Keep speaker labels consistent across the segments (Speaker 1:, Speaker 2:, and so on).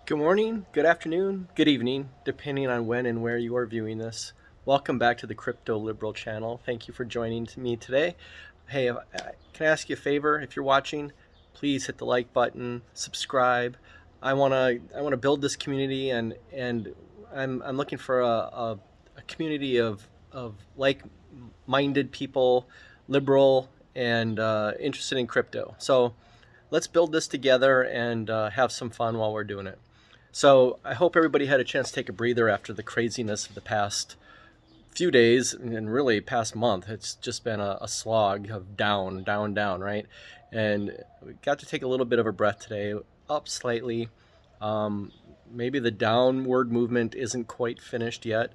Speaker 1: Good morning, good afternoon, good evening, depending on when and where you are viewing this. Welcome back to the Crypto Liberal channel. Thank you for joining me today. Hey, can I ask you a favor? If you're watching, please hit the like button, subscribe. I wanna build this community, and I'm looking for a community of like-minded people, liberal and interested in crypto. So let's build this together and have some fun while we're doing it. So I hope everybody had a chance to take a breather after the craziness of the past few days and really past month. It's just been a slog of down, down, down, right? And we got to take a little bit of a breath today, up slightly. Um, Maybe the downward movement isn't quite finished yet.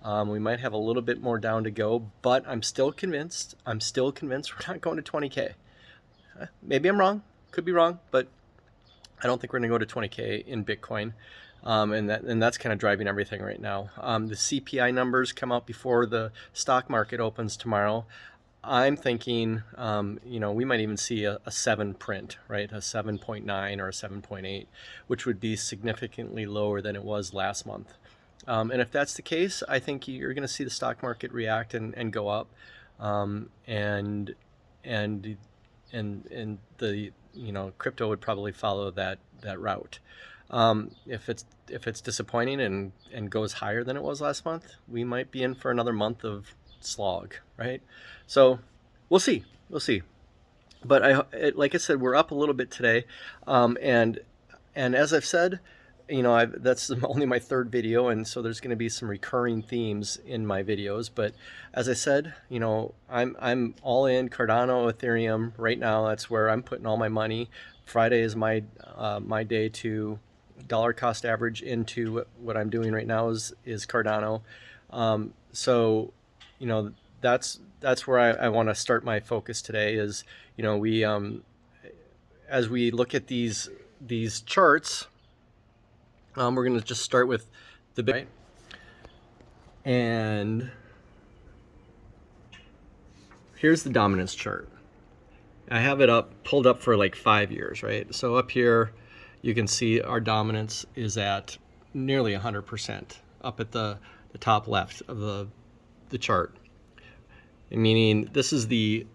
Speaker 1: We might have a little bit more down to go, but I'm still convinced. We're not going to 20K. Maybe I'm wrong. Could be wrong, but I don't think we're going to go to 20K in Bitcoin. And that's kind of driving everything right now. The CPI numbers come out before the stock market opens tomorrow. I'm thinking, we might even see a 7 print, right? A 7.9 or a 7.8, which would be significantly lower than it was last month. And if that's the case, I think you're going to see the stock market react and go up. And and and the crypto would probably follow that route. If it's disappointing and goes higher than it was last month, we might be in for another month of slog, right? So we'll see. But like I said, we're up a little bit today, and as I've said, that's only my third video, and so there's going to be some recurring themes in my videos. But as I said, I'm all in Cardano, Ethereum right now. That's where I'm putting all my money. Friday is my day to dollar cost average into what I'm doing right now is Cardano. So that's where I want to start my focus today. Is we as we look at these charts. We're going to just start with the big, right? And here's the dominance chart. I have it pulled up for like 5 years, right? So up here, you can see our dominance is at nearly 100% up at the top left of the chart. Meaning this is the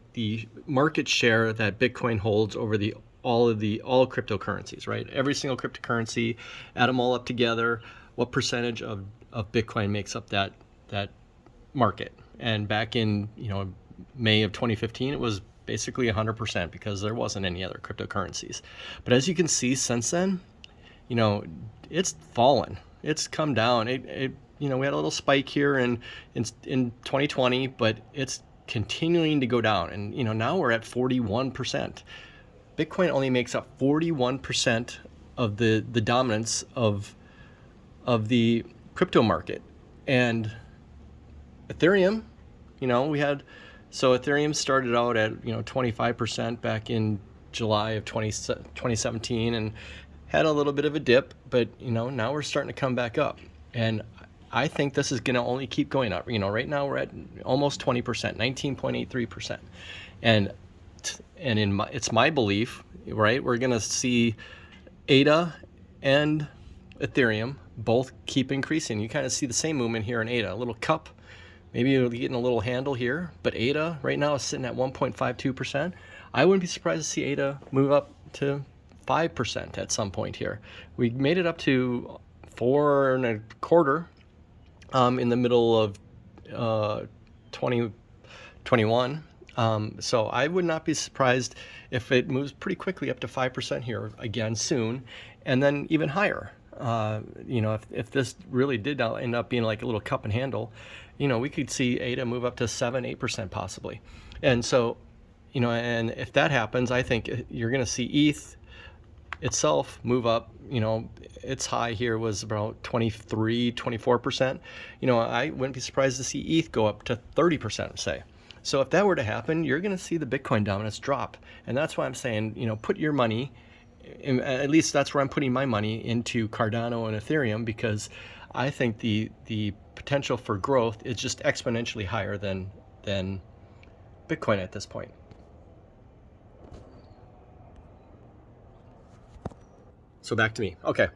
Speaker 1: market share that Bitcoin holds over all cryptocurrencies, right? Every single cryptocurrency, add them all up together, what percentage of Bitcoin makes up that market? And back in May of 2015, it was basically 100% because there wasn't any other cryptocurrencies. But as you can see, since then, it's fallen. It's come down. We had a little spike here in 2020, but it's continuing to go down. And now we're at 41%. Bitcoin only makes up 41% of the dominance of the crypto market. And Ethereum, Ethereum started out at 25% back in July of 2017 and had a little bit of a dip, but now we're starting to come back up. And I think this is going to only keep going up. Right now we're at almost 20%, 19.83%. And it's my belief, right? We're going to see ADA and Ethereum both keep increasing. You kind of see the same movement here in ADA, a little cup, maybe it'll be getting a little handle here, but ADA right now is sitting at 1.52%. I wouldn't be surprised to see ADA move up to 5% at some point here. We made it up to 4.25 in the middle of 2021. So I would not be surprised if it moves pretty quickly up to 5% here again soon, and then even higher. If this really did end up being like a little cup and handle, we could see ADA move up to 7-8% possibly. And so, and if that happens, I think you're going to see ETH itself move up. Its high here was about 23-24%. I wouldn't be surprised to see ETH go up to 30%, say. So if that were to happen, you're going to see the Bitcoin dominance drop. And that's why I'm saying, put your money, at least that's where I'm putting my money, into Cardano and Ethereum, because I think the potential for growth is just exponentially higher than Bitcoin at this point. So back to me. Okay.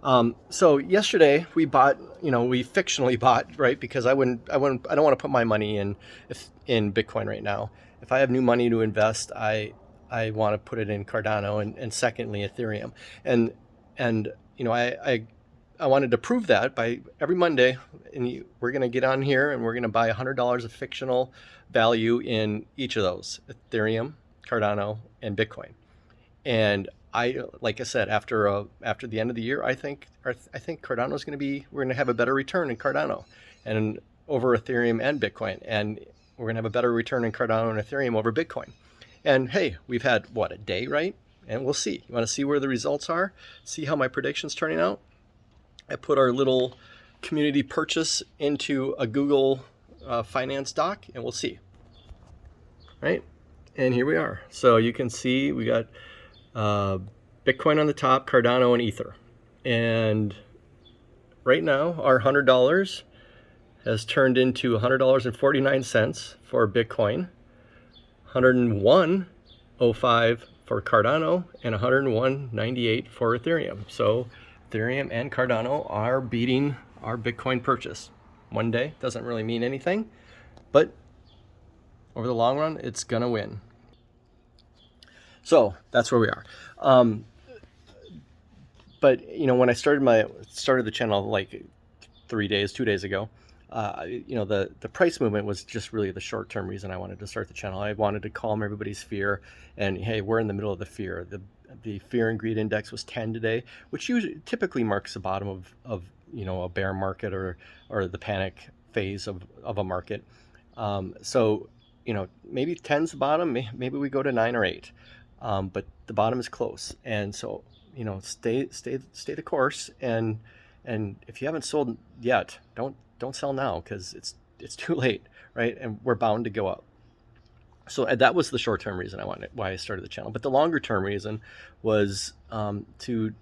Speaker 1: So yesterday we bought, we fictionally bought, right? Because I don't want to put my money in Bitcoin right now. If I have new money to invest, I want to put it in Cardano and secondly Ethereum. And and I wanted to prove that by every Monday, and we're going to get on here and we're going to buy $100 of fictional value in each of those: Ethereum, Cardano, and Bitcoin. And like I said, after the end of the year, I think Cardano is going to be we're going to have a better return in Cardano, and over Ethereum and Bitcoin, and we're going to have a better return in Cardano and Ethereum over Bitcoin. And hey, we've had a day, right? And we'll see. You want to see where the results are? See how my prediction's turning out? I put our little community purchase into a Google Finance doc, and we'll see. Right? And here we are. So you can see we got Bitcoin on the top, Cardano and Ether. And right now, our $100 has turned into $100.49 for Bitcoin, $101.05 for Cardano, and $101.98 for Ethereum. So Ethereum and Cardano are beating our Bitcoin purchase. One day doesn't really mean anything, but over the long run, it's gonna win. So that's where we are. But when I started the channel like 2 days ago, the price movement was just really the short-term reason I wanted to start the channel. I wanted to calm everybody's fear, and hey, we're in the middle of the fear. The fear and greed index was 10 today, which typically marks the bottom of a bear market or the panic phase of a market. So maybe 10's the bottom. Maybe we go to 9 or 8, but the bottom is close, and so stay the course. And if you haven't sold yet, don't sell now, because it's too late, right? And we're bound to go up. So that was the short-term reason why I started the channel. But the longer-term reason was to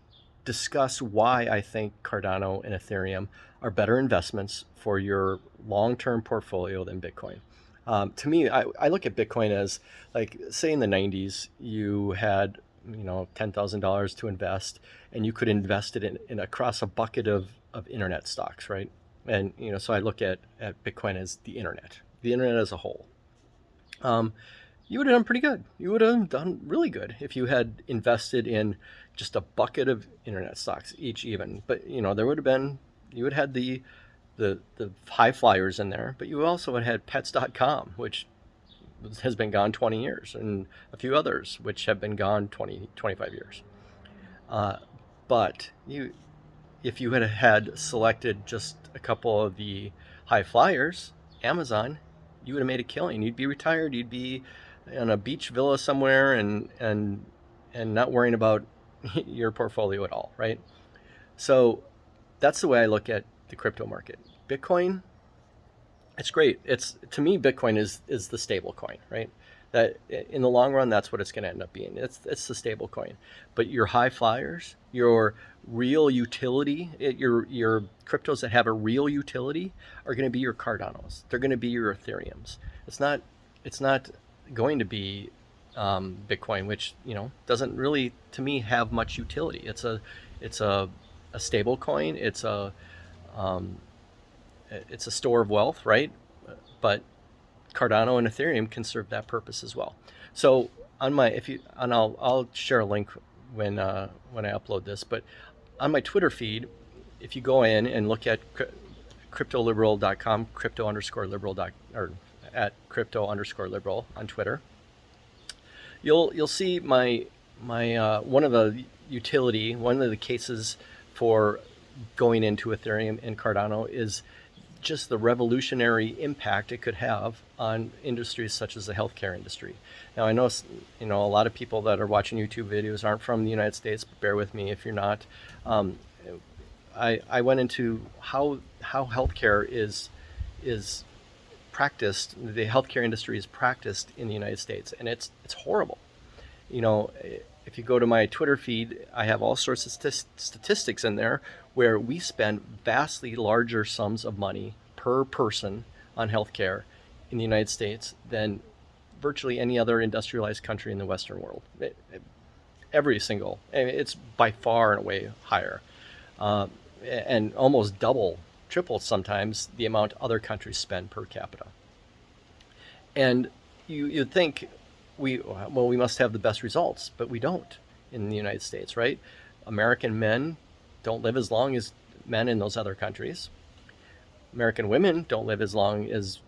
Speaker 1: discuss why I think Cardano and Ethereum are better investments for your long-term portfolio than Bitcoin. To me, I look at Bitcoin as, like, say in the 90s, you had $10,000 to invest, and you could invest it in across a bucket of internet stocks, right? And so I look at Bitcoin as the internet as a whole. You would have done pretty good. You would have done really good if you had invested in just a bucket of internet stocks each, even. But there would have been, you would have had the high flyers in there, but you also would have had pets.com, which has been gone 20 years, and a few others which have been gone 25 years. But if you had selected just a couple of the high flyers, Amazon, you would have made a killing. You'd be retired. You'd be in a beach villa somewhere and not worrying about your portfolio at all, right? So that's the way I look at the crypto market. Bitcoin, it's great. To me, Bitcoin is the stable coin, right? That in the long run, that's what it's going to end up being. It's the stable coin. But your high flyers, your real utility, your cryptos that have a real utility are going to be your Cardanos. They're going to be your Ethereums. It's not going to be Bitcoin, which doesn't really, to me, have much utility. It's a stable coin. It's a store of wealth, right? But Cardano and Ethereum can serve that purpose as well. So I'll share a link when I upload this. But on my Twitter feed, if you go in and look at cryptoliberal.com, crypto_liberal, or at crypto_liberal on Twitter, you'll see my one of the cases for going into Ethereum and Cardano is just the revolutionary impact it could have on industries such as the healthcare industry. Now, I know a lot of people that are watching YouTube videos aren't from the United States, but bear with me if you're not. I went into how healthcare is practiced. The healthcare industry is practiced in the United States, and it's horrible. If you go to my Twitter feed, I have all sorts of statistics in there where we spend vastly larger sums of money per person on healthcare in the United States than virtually any other industrialized country in the Western world. It's by far and away higher. and almost double, triple sometimes the amount other countries spend per capita. And you'd think we must have the best results, but we don't in the United States, right? American men don't live as long as men in those other countries. American women don't live as long as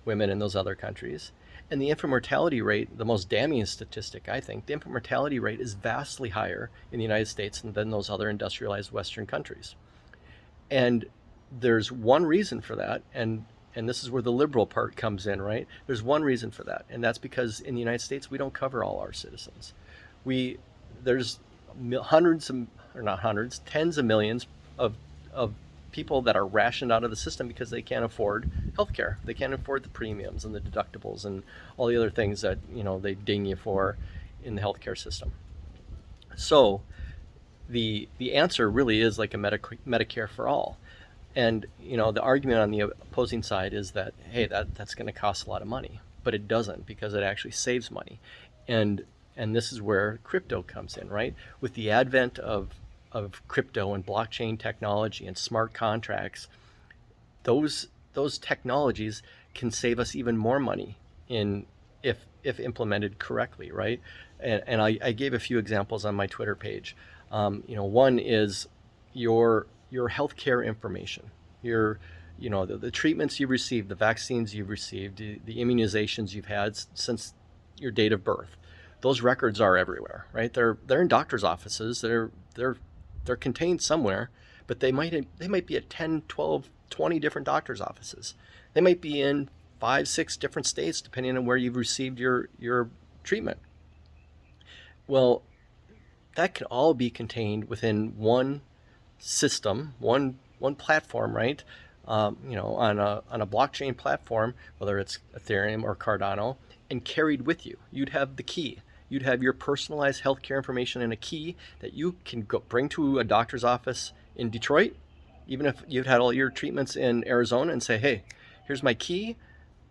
Speaker 1: women in those other countries. And the infant mortality rate, the most damning statistic, I think, the infant mortality rate is vastly higher in the United States than those other industrialized Western countries. And there's one reason for that, and this is where the liberal part comes in, right? There's one reason for that, and that's because in the United States we don't cover all our citizens. There's hundreds of, or not hundreds, tens of millions of people that are rationed out of the system because they can't afford healthcare. They can't afford the premiums and the deductibles and all the other things that they ding you for in the healthcare system. So the answer really is like a Medicare for all. And the argument on the opposing side is that, hey, that's going to cost a lot of money, but it doesn't, because it actually saves money. And this is where crypto comes in, right? With the advent of crypto and blockchain technology and smart contracts, those technologies can save us even more money if implemented correctly, right? And I gave a few examples on my Twitter page. One is your healthcare information, the treatments you've received, the vaccines you've received, the immunizations you've had since your date of birth. Those records are everywhere, right? They're in doctors' offices. They're contained somewhere, but they might be at 10, 12, 20 different doctors' offices. They might be in 5, 6 different states, depending on where you've received your treatment. Well, that can all be contained within one system, one platform, right? On a blockchain platform, whether it's Ethereum or Cardano, and carried with you. You'd have the key. You'd have your personalized healthcare information in a key that you can bring to a doctor's office in Detroit, even if you've had all your treatments in Arizona, and say, hey, here's my key.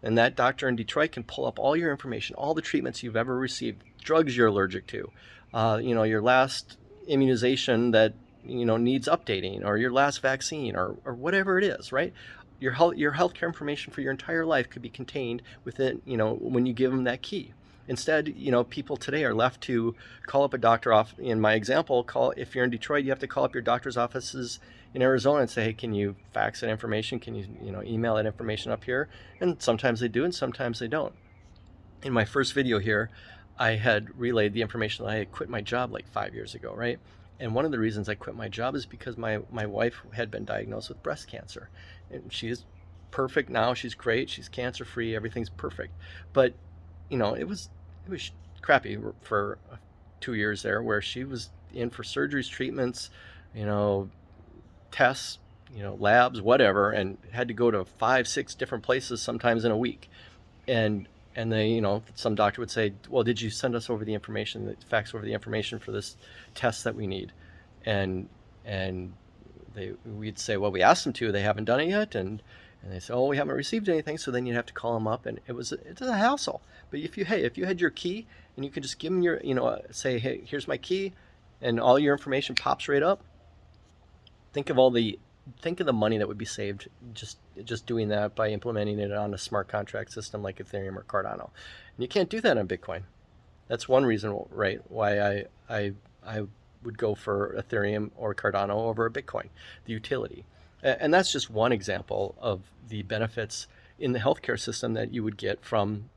Speaker 1: And that doctor in Detroit can pull up all your information, all the treatments you've ever received, drugs you're allergic to, your last immunization that needs updating, or your last vaccine, or whatever it is, right? Your healthcare information for your entire life could be contained within, when you give them that key. Instead, people today are left to call up a doctor off. In my example, if you're in Detroit, you have to call up your doctor's offices in Arizona and say, hey, can you fax that information? Can you, email that information up here? And sometimes they do, and sometimes they don't. In my first video here, I had relayed the information that I had quit my job like 5 years ago, right? And one of the reasons I quit my job is because my wife had been diagnosed with breast cancer. And she is perfect now. She's great. She's cancer-free. Everything's perfect. But, it was crappy for 2 years there, where she was in for surgeries, treatments, tests, labs, whatever, and had to go to 5, 6 different places sometimes in a week. And they, some doctor would say, well, did you send us over the information, fax over the information for this test that we need? And we'd say, well, we asked them to, they haven't done it yet. And they say, oh, we haven't received anything. So then you'd have to call them up, and it's a hassle. But if you had your key, and you could just give them your, say, hey, here's my key, and all your information pops right up. Think of the money that would be saved just doing that by implementing it on a smart contract system like Ethereum or Cardano. And you can't do that on Bitcoin. That's one reason, right, why I would go for Ethereum or Cardano over Bitcoin, the utility. And that's just one example of the benefits in the healthcare system that you would get from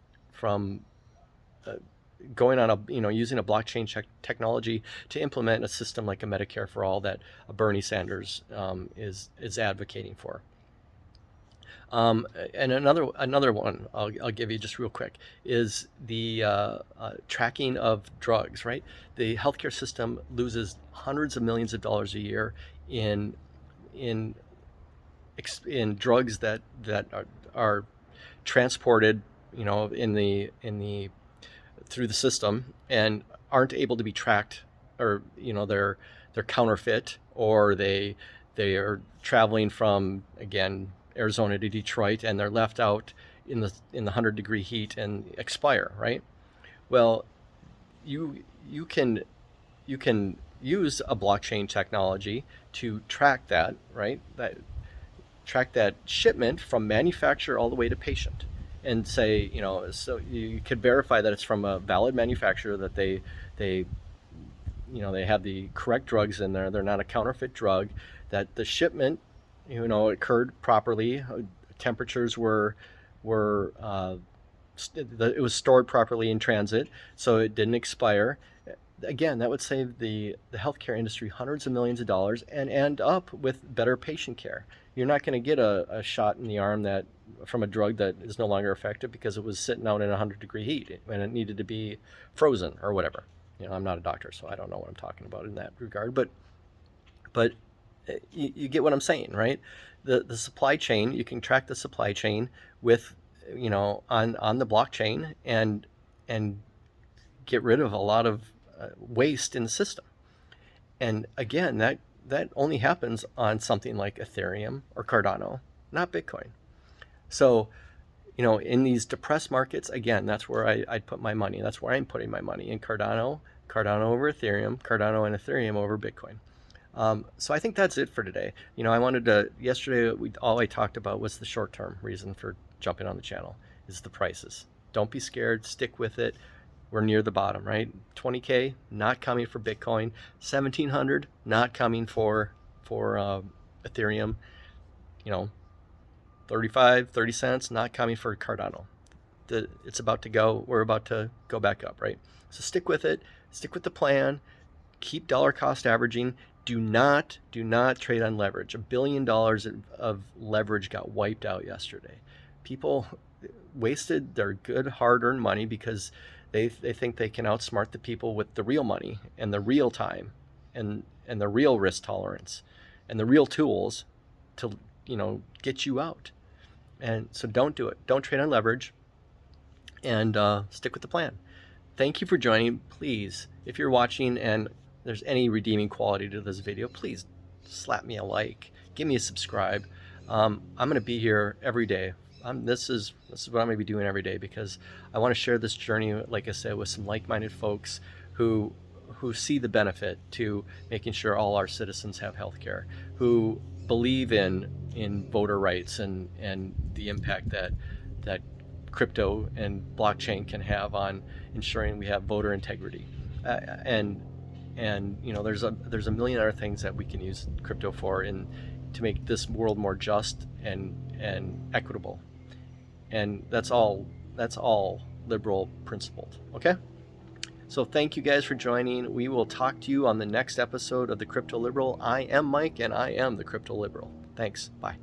Speaker 1: going on using a blockchain technology to implement a system like a Medicare for all that Bernie Sanders is advocating for. And another one I'll give you just real quick is the tracking of drugs. Right, the healthcare system loses hundreds of millions of dollars a year in drugs that are transported, through the system and aren't able to be tracked, or they're counterfeit, or they are traveling from, again, Arizona to Detroit, and they're left out in the 100-degree heat and expire, right? Well, you can use a blockchain technology to track that, right? Track that shipment from manufacturer all the way to patient, and say, so you could verify that it's from a valid manufacturer, that they they have the correct drugs in there, they're not a counterfeit drug, that the shipment occurred properly, temperatures were it was stored properly in transit, so it didn't expire. Again, that would save the healthcare industry hundreds of millions of dollars and end up with better patient care. You're not going to get a shot in the arm that from a drug that is no longer effective because it was sitting out in 100-degree heat and it needed to be frozen or whatever. I'm not a doctor, so I don't know what I'm talking about in that regard. But you get what I'm saying, right? The supply chain, you can track the supply chain with on the blockchain, and get rid of a lot of waste in the system. And again, that only happens on something like Ethereum or Cardano, not Bitcoin. So, in these depressed markets, again, that's where I'd put my money. That's where I'm putting my money, in Cardano over Ethereum, Cardano and Ethereum over Bitcoin. So I think that's it for today. I wanted to, yesterday, all I talked about was the short-term reason for jumping on the channel is the prices. Don't be scared, stick with it. We're near the bottom, right? 20K, not coming for Bitcoin. 1,700, not coming for Ethereum. 30 cents, not coming for Cardano. We're about to go back up, right? So stick with it, stick with the plan, keep dollar cost averaging. Do not trade on leverage. $1 billion of leverage got wiped out yesterday. People wasted their good hard-earned money because they think they can outsmart the people with the real money and the real time and the real risk tolerance and the real tools to get you out. And so don't do it. Don't trade on leverage, and stick with the plan. Thank you for joining. Please, if you're watching and there's any redeeming quality to this video, please slap me a like, give me a subscribe. I'm going to be here every day. This is what I'm going to be doing every day, because I want to share this journey, like I said, with some like-minded folks who see the benefit to making sure all our citizens have health care, who believe in voter rights and the impact that crypto and blockchain can have on ensuring we have voter integrity. And there's a million other things that we can use crypto for, to make this world more just and equitable. And that's all liberal principled. Okay? So thank you guys for joining. We will talk to you on the next episode of the Crypto Liberal. I am Mike, and I am the Crypto Liberal. Thanks. Bye.